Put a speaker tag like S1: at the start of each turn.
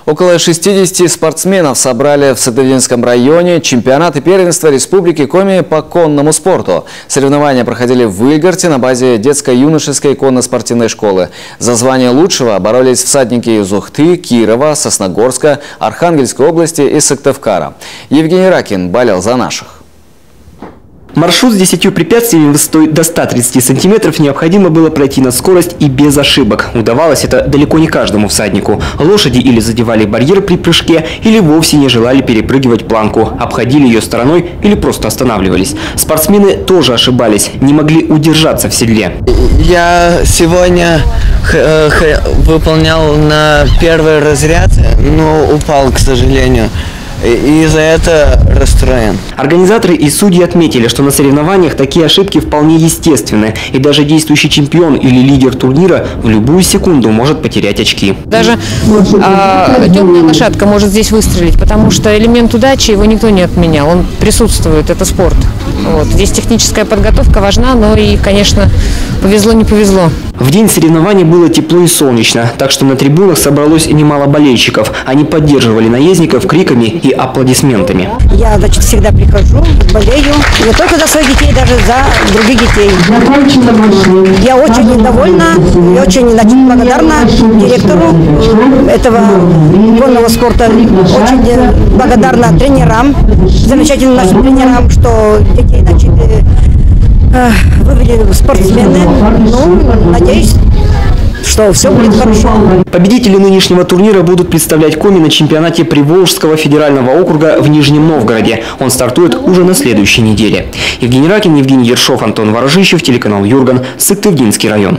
S1: Около 60 спортсменов собрали в Сыктывдинском районе чемпионат и первенство Республики Коми по конному спорту. Соревнования проходили в Выльгарте на базе детско-юношеской конно-спортивной школы. За звание лучшего боролись всадники из Ухты, Кирова, Сосногорска, Архангельской области и Сыктывкара. Евгений Ракин болел за наших.
S2: Маршрут с 10 препятствиями высотой до 130 сантиметров необходимо было пройти на скорость и без ошибок. Удавалось это далеко не каждому всаднику. Лошади или задевали барьер при прыжке, или вовсе не желали перепрыгивать планку, обходили ее стороной или просто останавливались. Спортсмены тоже ошибались, не могли удержаться в седле.
S3: Я сегодня выполнял на первый разряд, но упал, к сожалению. И из-за этого расстроен.
S2: Организаторы и судьи отметили, что на соревнованиях такие ошибки вполне естественны. И даже действующий чемпион или лидер турнира в любую секунду может потерять очки.
S4: Даже темная лошадка может здесь выстрелить, потому что элемент удачи его никто не отменял. Он присутствует, это спорт. Вот. Здесь техническая подготовка важна, но и, конечно, повезло, не повезло.
S2: В день соревнований было тепло и солнечно, так что на трибунах собралось немало болельщиков. Они поддерживали наездников криками и аплодисментами.
S5: Я, всегда прихожу, болею, не только за своих детей, даже за других детей. Я очень довольна и очень благодарна директору этого конного спорта. Очень благодарна тренерам, замечательным нашим тренерам, что детей, вывели спортсмены. Ну, надеюсь, что все будет хорошо.
S2: Победители нынешнего турнира будут представлять Коми на чемпионате Приволжского федерального округа в Нижнем Новгороде. Он стартует уже на следующей неделе. Евгений Ракин, Евгений Ершов, Антон Ворожищев, телеканал Юрган, Сыктывдинский район.